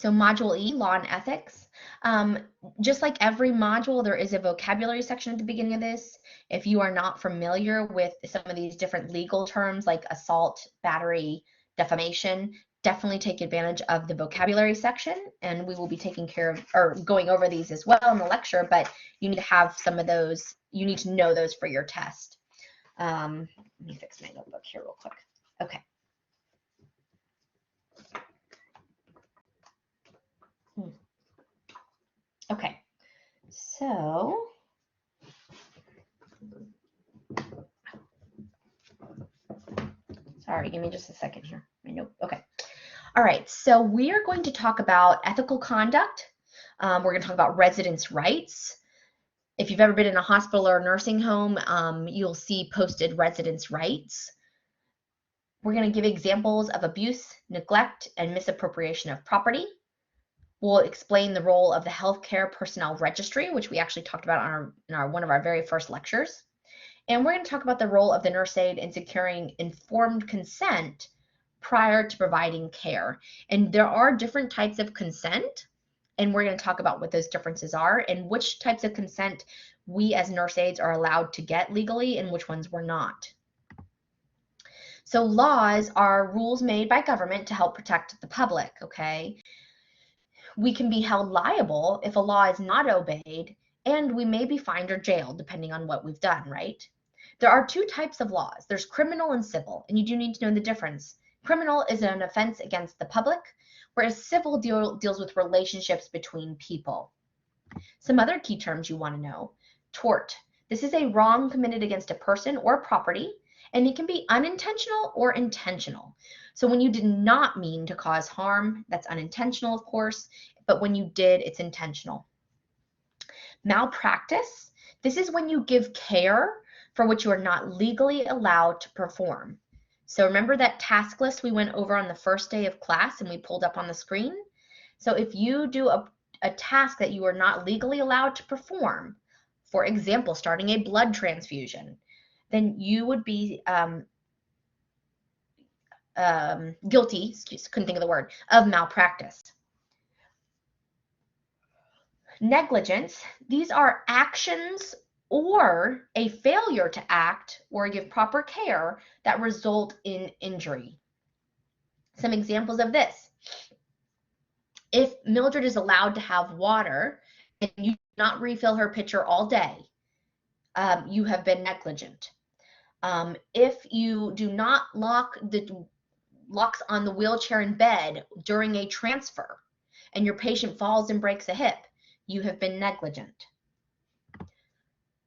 So Module E, Law and Ethics. Just like every module, there is a vocabulary section at the beginning of this. If you are not familiar with some of these different legal terms like assault, battery, defamation, definitely take advantage of the vocabulary section, and we will be taking care of or going over these as well in the lecture, but you need to have some of those, you need to know those for your test. Let me fix my notebook here real quick. Okay. Okay, so sorry, give me just a second here. My note. Okay. All right, so we are going to talk about ethical conduct. We're going to talk about residents' rights. If you've ever been in a hospital or a nursing home, you'll see posted residents' rights. We're going to give examples of abuse, neglect, and misappropriation of property. We'll explain the role of the healthcare personnel registry, which we actually talked about in one of our very first lectures. And we're going to talk about the role of the nurse aide in securing informed consent prior to providing care. And there are different types of consent, and we're going to talk about what those differences are and which types of consent we as nurse aides are allowed to get legally and which ones we're not. So laws are rules made by government to help protect the public, okay? We can be held liable if a law is not obeyed, and we may be fined or jailed depending on what we've done, right? There are two types of laws. There's criminal and civil, and you do need to know the difference. Criminal is an offense against the public, whereas civil deals with relationships between people. Some other key terms you want to know. Tort. This is a wrong committed against a person or property, and it can be unintentional or intentional. So when you did not mean to cause harm, that's unintentional, of course, but when you did, it's intentional. Malpractice. This is when you give care for which you are not legally allowed to perform. So remember that task list we went over on the first day of class and we pulled up on the screen? So if you do a task that you are not legally allowed to perform, for example, starting a blood transfusion, then you would be guilty, couldn't think of the word, of malpractice. Negligence, these are actions or a failure to act or give proper care that result in injury. Some examples of this. If Mildred is allowed to have water and you do not refill her pitcher all day, you have been negligent. If you do not lock the locks on the wheelchair in bed during a transfer and your patient falls and breaks a hip, you have been negligent.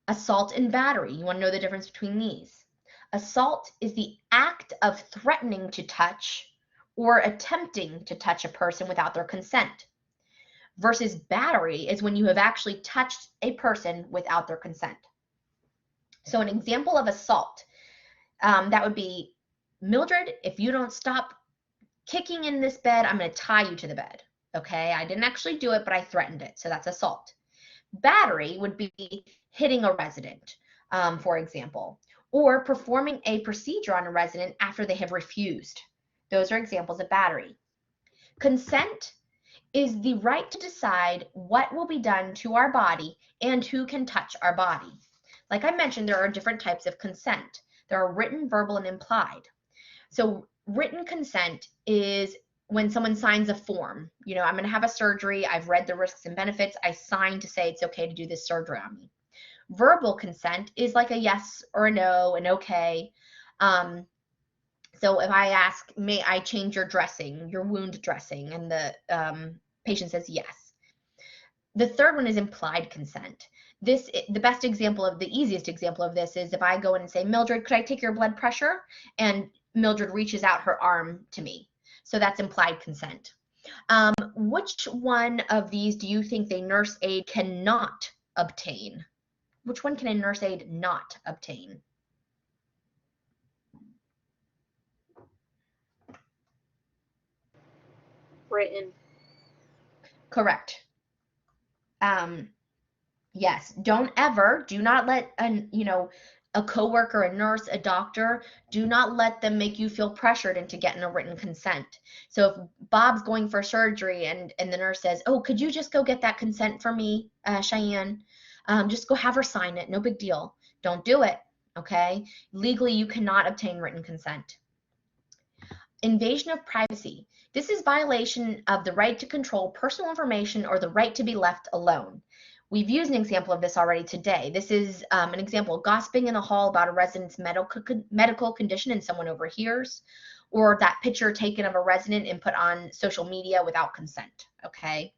Assault and battery, you want to know the difference between these. Assault is the act of threatening to touch or attempting to touch a person without their consent, versus battery is when you have actually touched a person without their consent. So an example of assault, that would be, Mildred, if you don't stop kicking in this bed, I'm going to tie you to the bed. Okay, I didn't actually do it, but I threatened it. So that's assault. Battery would be hitting a resident, for example, or performing a procedure on a resident after they have refused. Those are examples of battery. Consent is the right to decide what will be done to our body and who can touch our body. Like I mentioned, there are different types of consent. There are written, verbal, and implied. So written consent is when someone signs a form. You know, I'm going to have a surgery. I've read the risks and benefits. I sign to say it's okay to do this surgery on me. Verbal consent is like a yes or a no, an okay. So if I ask, may I change your dressing, your wound dressing, and the patient says yes. The third one is implied consent. The best example of the easiest example of this is if I go in and say, Mildred, could I take your blood pressure? And Mildred reaches out her arm to me. So that's implied consent. Which one of these do you think a nurse aide cannot obtain? Which one can a nurse aide not obtain? Written. Correct. Yes, do not let a coworker, a nurse, a doctor, do not let them make you feel pressured into getting a written consent. So if Bob's going for surgery and the nurse says, oh, could you just go get that consent for me, Cheyenne? Just go have her sign it. No big deal. Don't do it. Okay? Legally, you cannot obtain written consent. Invasion of privacy. This is violation of the right to control personal information or the right to be left alone. We've used an example of this already today. This is an example, gossiping in the hall about a resident's medical condition and someone overhears, or that picture taken of a resident and put on social media without consent, okay?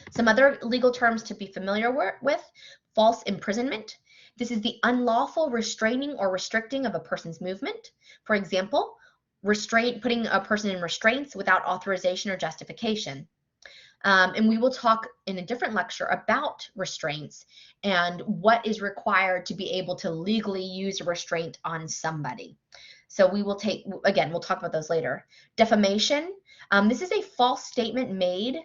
Some other legal terms to be familiar with, false imprisonment. This is the unlawful restraining or restricting of a person's movement. For example, putting a person in restraints without authorization or justification. And we will talk in a different lecture about restraints and what is required to be able to legally use a restraint on somebody. So we will we'll talk about those later. Defamation. This is a false statement made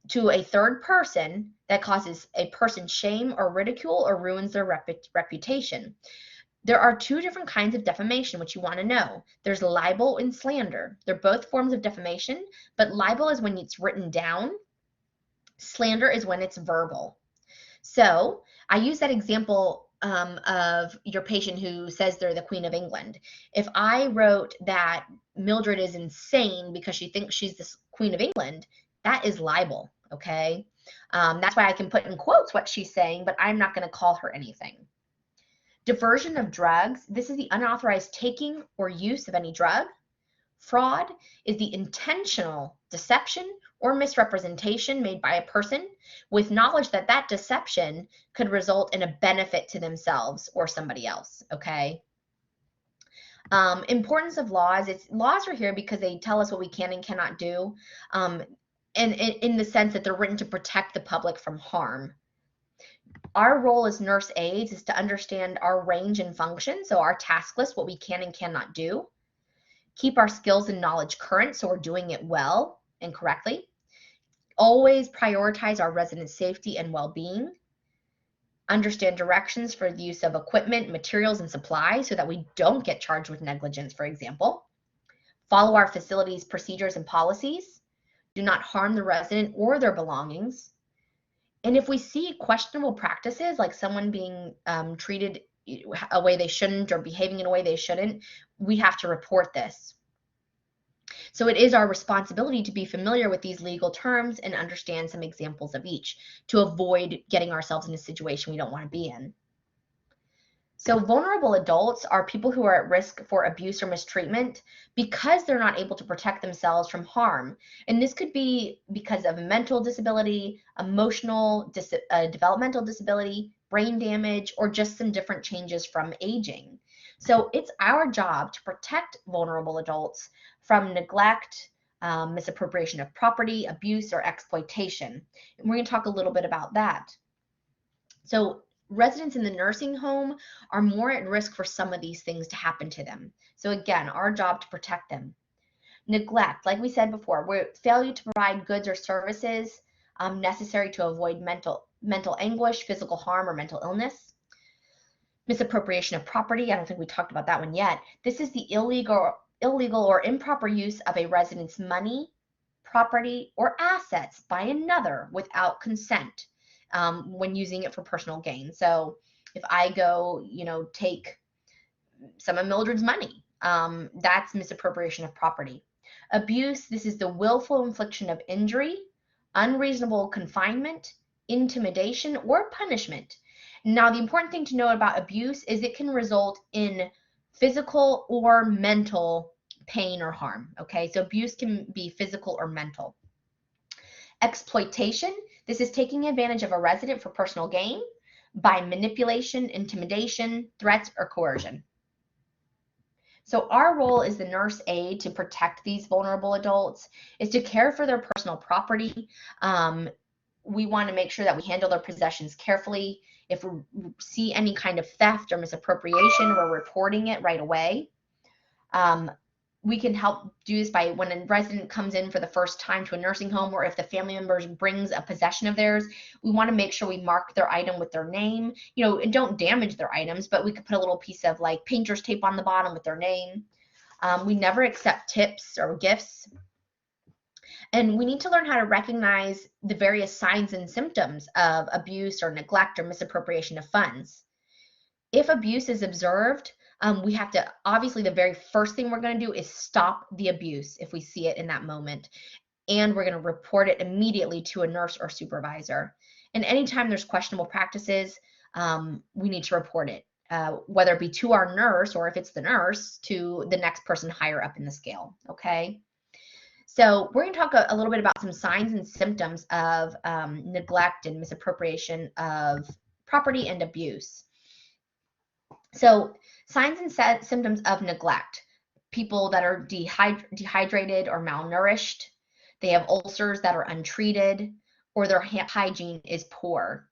to a third person that causes a person shame or ridicule or ruins their reputation. There are two different kinds of defamation, which you want to know. There's libel and slander. They're both forms of defamation, but libel is when it's written down. Slander is when it's verbal. So I use that example of your patient who says they're the Queen of England. If I wrote that Mildred is insane because she thinks she's the Queen of England, that is libel, okay? That's why I can put in quotes what she's saying, but I'm not going to call her anything. Diversion of drugs. This is the unauthorized taking or use of any drug. Fraud is the intentional deception or misrepresentation made by a person with knowledge that that deception could result in a benefit to themselves or somebody else, okay? Importance of laws. Laws are here because they tell us what we can and cannot do, and in the sense that they're written to protect the public from harm. Our role as nurse aides is to understand our range and function, so our task list, what we can and cannot do. Keep our skills and knowledge current so we're doing it well and correctly. Always prioritize our residents' safety and well-being. Understand directions for the use of equipment, materials, and supplies so that we don't get charged with negligence, for example. Follow our facilities' procedures and policies. Do not harm the resident or their belongings. And if we see questionable practices, like someone being treated a way they shouldn't or behaving in a way they shouldn't, we have to report this. So it is our responsibility to be familiar with these legal terms and understand some examples of each to avoid getting ourselves in a situation we don't want to be in. So vulnerable adults are people who are at risk for abuse or mistreatment because they're not able to protect themselves from harm. And this could be because of mental disability, emotional, developmental disability, brain damage, or just some different changes from aging. So it's our job to protect vulnerable adults from neglect, misappropriation of property, abuse, or exploitation. And we're going to talk a little bit about that. So residents in the nursing home are more at risk for some of these things to happen to them. So again, our job to protect them. Neglect, like we said before, failure to provide goods or services necessary to avoid mental anguish, physical harm, or mental illness. Misappropriation of property, I don't think we talked about that one yet. This is the illegal or improper use of a resident's money, property, or assets by another without consent. When using it for personal gain. So if I go, take some of Mildred's money, that's misappropriation of property. Abuse, this is the willful infliction of injury, unreasonable confinement, intimidation, or punishment. Now, the important thing to know about abuse is it can result in physical or mental pain or harm, okay? So abuse can be physical or mental. Exploitation, this is taking advantage of a resident for personal gain by manipulation, intimidation, threats, or coercion. So our role as the nurse aide to protect these vulnerable adults is to care for their personal property. We want to make sure that we handle their possessions carefully. If we see any kind of theft or misappropriation, we're reporting it right away. we can help do this by when a resident comes in for the first time to a nursing home, or if the family member brings a possession of theirs, we want to make sure we mark their item with their name, and don't damage their items, but we could put a little piece of like painter's tape on the bottom with their name. We never accept tips or gifts. And we need to learn how to recognize the various signs and symptoms of abuse or neglect or misappropriation of funds. If abuse is observed, we have to, obviously, the very first thing we're going to do is stop the abuse if we see it in that moment. And we're going to report it immediately to a nurse or supervisor. And anytime there's questionable practices, we need to report it, whether it be to our nurse, or if it's the nurse, to the next person higher up in the scale, okay? So we're going to talk a little bit about some signs and symptoms of neglect and misappropriation of property and abuse. So signs and symptoms of neglect: people that are dehydrated or malnourished, they have ulcers that are untreated, or their hygiene is poor.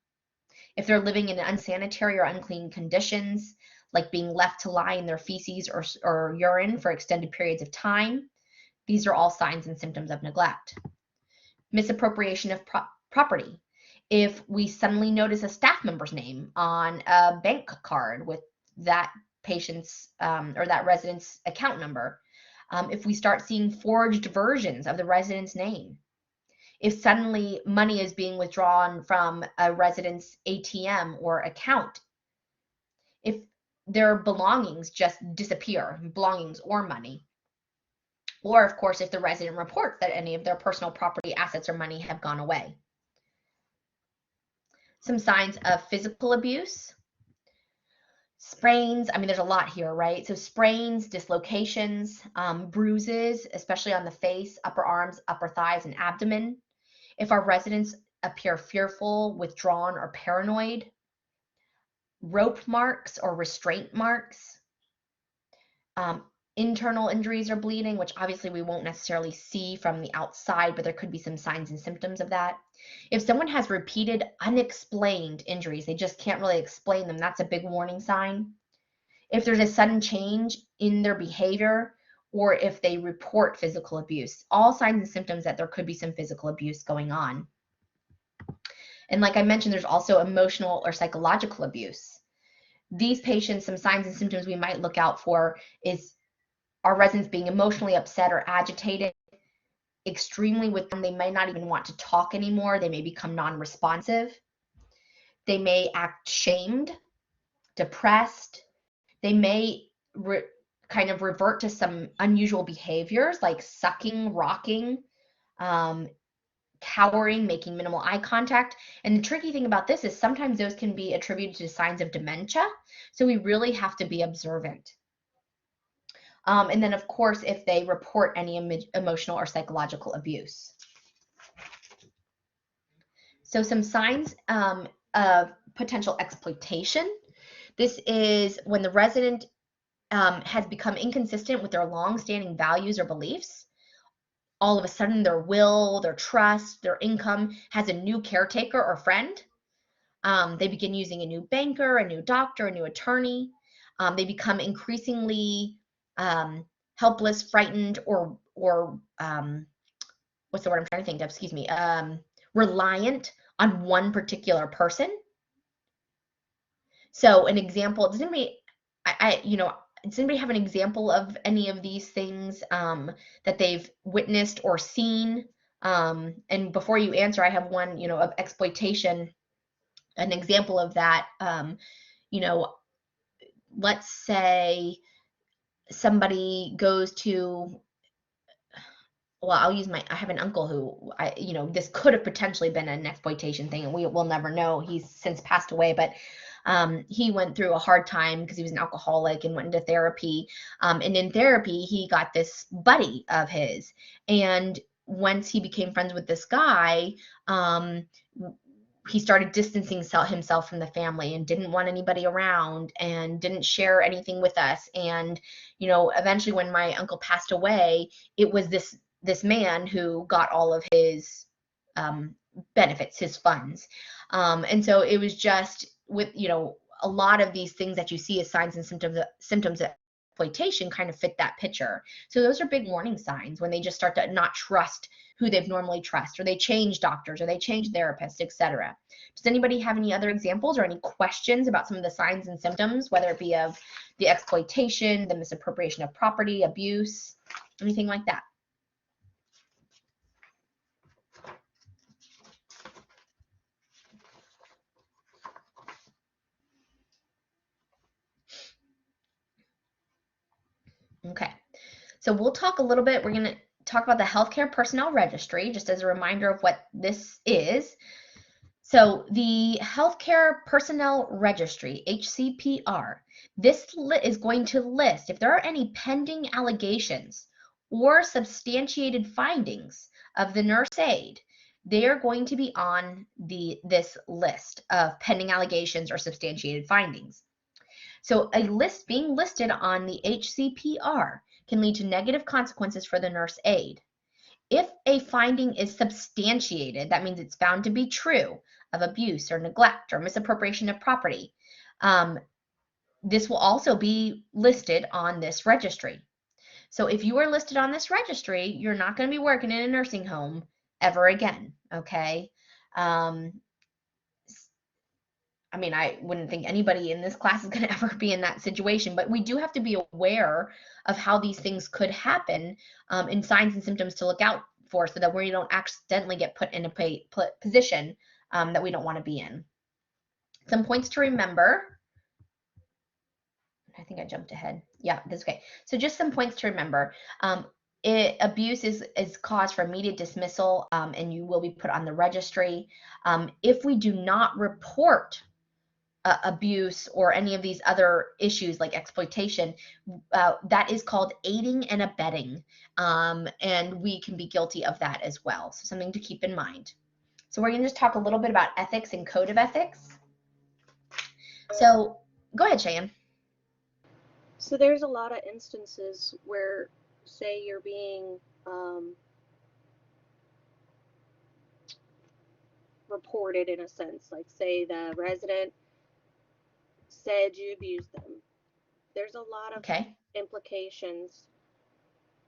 If they're living in unsanitary or unclean conditions, like being left to lie in their feces or urine for extended periods of time, these are all signs and symptoms of neglect. Misappropriation of property: if we suddenly notice a staff member's name on a bank card with that patient's or that resident's account number, if we start seeing forged versions of the resident's name, if suddenly money is being withdrawn from a resident's ATM or account, if their belongings just disappear, belongings or money, or of course if the resident reports that any of their personal property, assets, or money have gone away. Some signs of physical abuse: sprains. I mean, there's a lot here, right? So sprains, dislocations, bruises, especially on the face, upper arms, upper thighs, and abdomen. If our residents appear fearful, withdrawn, or paranoid. Rope marks or restraint marks. Internal injuries or bleeding, which obviously we won't necessarily see from the outside, but there could be some signs and symptoms of that. If someone has repeated unexplained injuries, they just can't really explain them, that's a big warning sign. If there's a sudden change in their behavior, or if they report physical abuse, all signs and symptoms that there could be some physical abuse going on. And like I mentioned, there's also emotional or psychological abuse. These patients, some signs and symptoms we might look out for is our residents being emotionally upset or agitated, extremely withdrawn. They may not even want to talk anymore. They may become non-responsive. They may act shamed, depressed. They may kind of revert to some unusual behaviors like sucking, rocking, cowering, making minimal eye contact. And the tricky thing about this is sometimes those can be attributed to signs of dementia. So we really have to be observant. And then, of course, if they report any emotional or psychological abuse. So some signs of potential exploitation. This is when the resident has become inconsistent with their long-standing values or beliefs. All of a sudden, their will, their trust, their income has a new caretaker or friend. They begin using a new banker, a new doctor, a new attorney. They become increasingly helpless, frightened, or what's the word I'm trying to think of? Excuse me. Reliant on one particular person. So an example, does anybody, does anybody have an example of any of these things that they've witnessed or seen? And before you answer, I have one, of exploitation. An example of that, let's say somebody goes to, well, I have an uncle who, this could have potentially been an exploitation thing, and we'll never know. He's since passed away, but he went through a hard time because he was an alcoholic and went into therapy. And in therapy, he got this buddy of his. And once he became friends with this guy, he started distancing himself from the family and didn't want anybody around and didn't share anything with us. And, eventually when my uncle passed away, it was this man who got all of his benefits, his funds. And so it was just with, a lot of these things that you see as signs and symptoms of exploitation kind of fit that picture. So those are big warning signs when they just start to not trust who they've normally trust, or they change doctors, or they change therapists, etc. Does anybody have any other examples or any questions about some of the signs and symptoms, whether it be of the exploitation, the misappropriation of property, abuse, anything like that? Okay, so we'll talk a little bit. We're going to talk about the Healthcare Personnel Registry, just as a reminder of what this is. So the Healthcare Personnel Registry, HCPR, this is going to list if there are any pending allegations or substantiated findings of the nurse aide. They are going to be on this list of pending allegations or substantiated findings. So a list being listed on the HCPR can lead to negative consequences for the nurse aide. If a finding is substantiated, that means it's found to be true of abuse or neglect or misappropriation of property. This will also be listed on this registry. So if you are listed on this registry, you're not going to be working in a nursing home ever again, okay? I mean, I wouldn't think anybody in this class is going to ever be in that situation, but we do have to be aware of how these things could happen, and signs and symptoms to look out for, so that we don't accidentally get put in a position that we don't want to be in. Some points to remember. I think I jumped ahead. Yeah, that's okay. So just some points to remember. Abuse is cause for immediate dismissal, and you will be put on the registry. If we do not report abuse or any of these other issues like exploitation, that is called aiding and abetting, and we can be guilty of that as well. So something to keep in mind. So we're going to just talk a little bit about ethics and code of ethics. So go ahead, Cheyenne. So there's a lot of instances where, say, you're being reported in a sense, like say the resident said you abused them. There's a lot of implications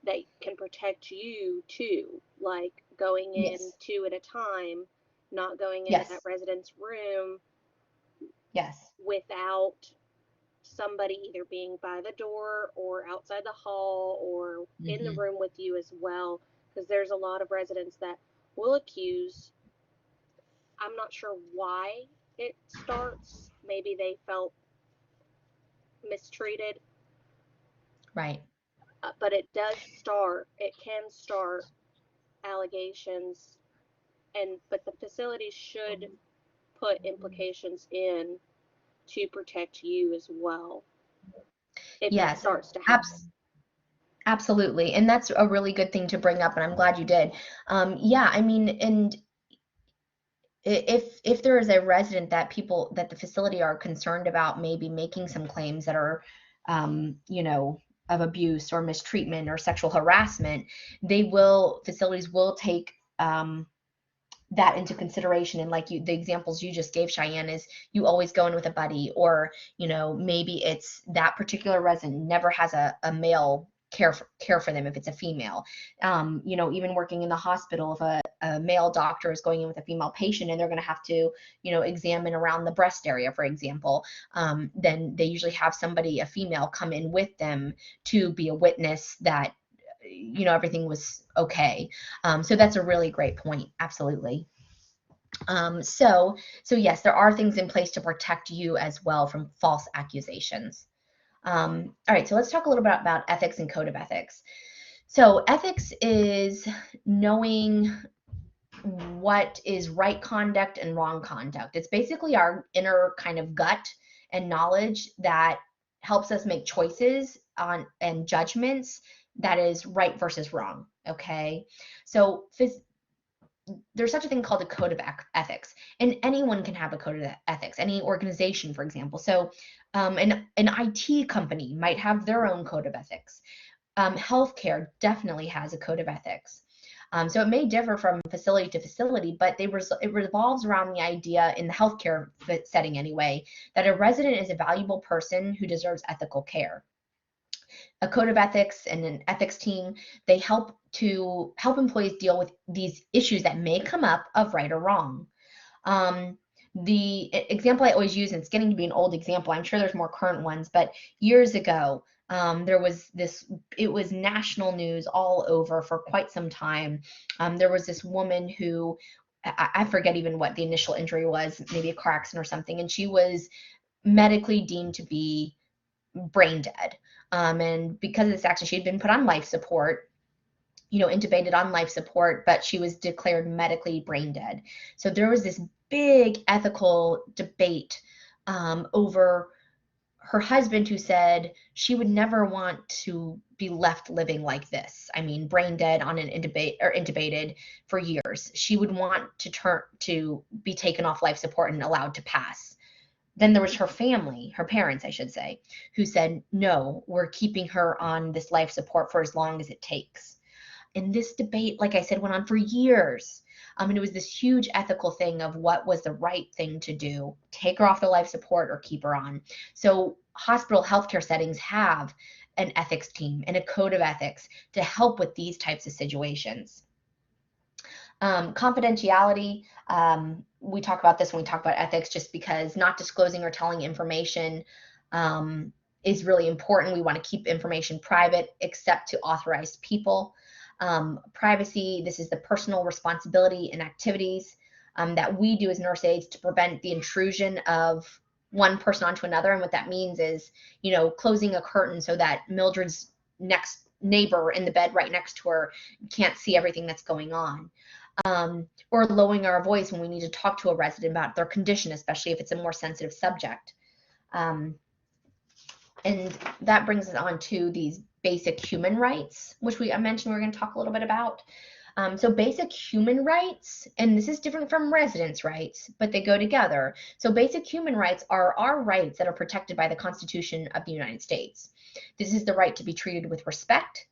that can protect you too, like going in two at a time, not going in that resident's room without somebody either being by the door or outside the hall or in the room with you as well, because there's a lot of residents that will accuse. I'm not sure why it starts. Maybe they felt mistreated. Right. But it can start allegations, but the facility should put implications in to protect you as well if it starts to happen. Absolutely. And that's a really good thing to bring up, and I'm glad you did. Yeah, I mean, and if there is a resident that the facility are concerned about maybe making some claims that are, of abuse or mistreatment or sexual harassment, facilities will take that into consideration. And like the examples you just gave, Cheyenne, is you always go in with a buddy, or maybe it's that particular resident never has a male care for them if it's a female. Even working in the hospital, if a male doctor is going in with a female patient and they're going to have to examine around the breast area, for example, then they usually have a female, come in with them to be a witness that everything was okay. So that's a really great point. Absolutely. So yes, there are things in place to protect you as well from false accusations. All right, so let's talk a little bit about ethics and code of ethics. So ethics is knowing what is right conduct and wrong conduct. It's basically our inner kind of gut and knowledge that helps us make choices and judgments that is right versus wrong. Okay, so there's such a thing called a code of ethics, and anyone can have a code of ethics, any organization, for example. So an IT company might have their own code of ethics. Healthcare definitely has a code of ethics. So it may differ from facility to facility, but it revolves around the idea, in the healthcare setting anyway, that a resident is a valuable person who deserves ethical care. a code of ethics and an ethics team, they help employees deal with these issues that may come up of right or wrong. The example I always use, and it's getting to be an old example, I'm sure there's more current ones, but years ago, there was this, it was national news all over for quite some time. There was this woman who, I forget even what the initial injury was, maybe a car accident or something, and she was medically deemed to be brain dead. And because of this accident, she had been put on life support, intubated on life support, but she was declared medically brain dead. So there was this big ethical debate over her husband, who said she would never want to be left living like this. I mean, brain dead on an intubated for years. She would want to be taken off life support and allowed to pass. Then there was her family, her parents, I should say, who said, no, we're keeping her on this life support for as long as it takes. And this debate, like I said, went on for years. And it was this huge ethical thing of what was the right thing to do, take her off the life support or keep her on. So hospital healthcare settings have an ethics team and a code of ethics to help with these types of situations. Confidentiality, we talk about this when we talk about ethics, just because not disclosing or telling information is really important. We want to keep information private except to authorized people. Privacy, this is the personal responsibility and activities that we do as nurse aides to prevent the intrusion of one person onto another. And what that means is, closing a curtain so that Mildred's next neighbor in the bed right next to her can't see everything that's going on. Or lowering our voice when we need to talk to a resident about their condition, especially if it's a more sensitive subject. And that brings us on to these basic human rights, which I mentioned we're going to talk a little bit about. So basic human rights, and this is different from residents' rights, but they go together. So basic human rights are our rights that are protected by the Constitution of the United States. This is the right to be treated with respect,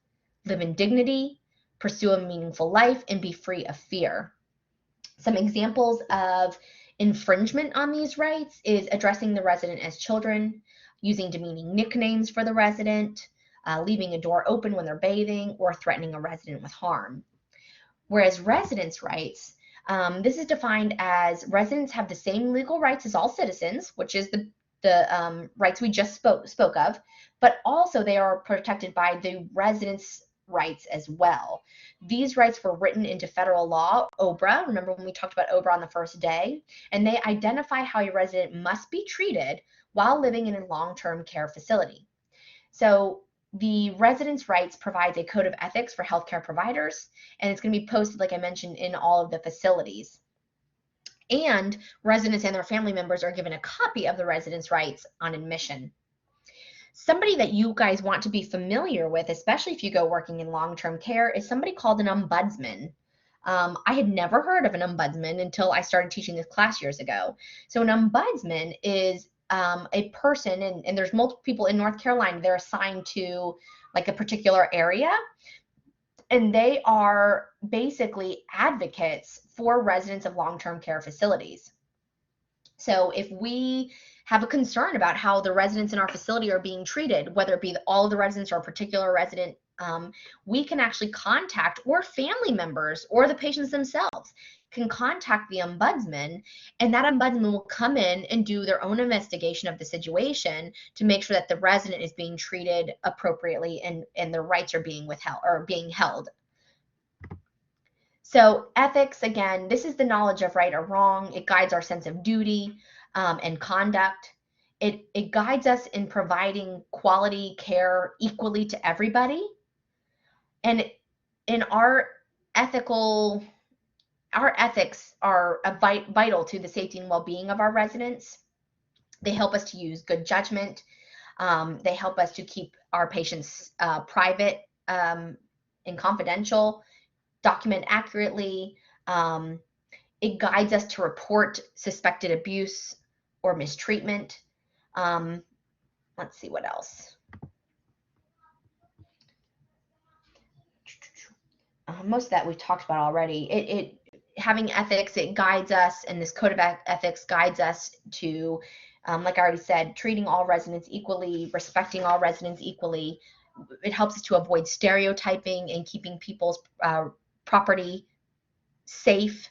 live in dignity, pursue a meaningful life, and be free of fear. Some examples of infringement on these rights is addressing the resident as children, using demeaning nicknames for the resident, leaving a door open when they're bathing, or threatening a resident with harm. Whereas residents' rights, this is defined as residents have the same legal rights as all citizens, which is the rights we just spoke of, but also they are protected by the residents' rights as well. These rights were written into federal law, OBRA. Remember when we talked about OBRA on the first day? And they identify how a resident must be treated while living in a long-term care facility. So the residents' rights provides a code of ethics for healthcare providers, and it's going to be posted, like I mentioned, in all of the facilities. And residents and their family members are given a copy of the residents' rights on admission. Somebody that you guys want to be familiar with, especially if you go working in long-term care, is somebody called an ombudsman. I had never heard of an ombudsman until I started teaching this class years ago. So an ombudsman is a person, and there's multiple people in North Carolina, they're assigned to like a particular area, and they are basically advocates for residents of long-term care facilities. So if we have a concern about how the residents in our facility are being treated, whether it be all of the residents or a particular resident, we can actually contact, or family members or the patients themselves can contact the ombudsman, and that ombudsman will come in and do their own investigation of the situation to make sure that the resident is being treated appropriately and their rights are being withheld or being held. So ethics, again, this is the knowledge of right or wrong. It guides our sense of duty and conduct. It guides us in providing quality care equally to everybody. And in our ethics are vital to the safety and well-being of our residents. They help us to use good judgment. They help us to keep our patients private and confidential, document accurately. It guides us to report suspected abuse or mistreatment. Let's see what else. Most of that we've talked about already. Having ethics, it guides us, and this code of ethics guides us to, like I already said, treating all residents equally, respecting all residents equally, It helps us to avoid stereotyping and keeping people's property safe,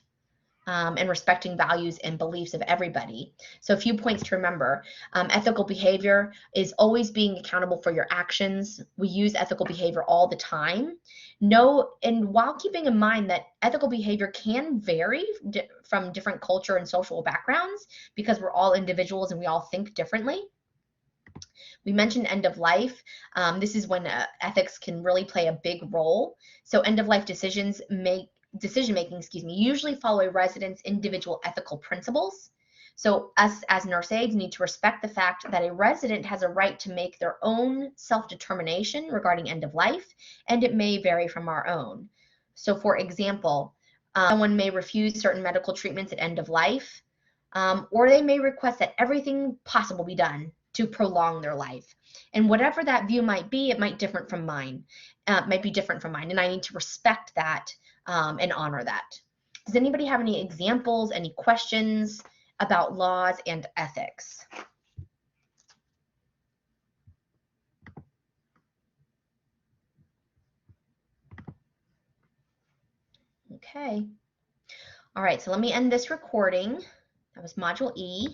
and respecting values and beliefs of everybody. So a few points to remember. Ethical behavior is always being accountable for your actions. We use ethical behavior all the time. And while keeping in mind that ethical behavior can vary from different culture and social backgrounds, because we're all individuals and we all think differently. We mentioned end of life. This is when ethics can really play a big role. So end of life decision making, usually follow a resident's individual ethical principles. So us as nurse aides need to respect the fact that a resident has a right to make their own self-determination regarding end of life, and it may vary from our own. So for example, someone may refuse certain medical treatments at end of life, or they may request that everything possible be done to prolong their life. And whatever that view might be, it might be different from mine, and I need to respect that and honor that. Does anybody have any examples, any questions about laws and ethics? Okay. All right, so let me end this recording. That was Module E.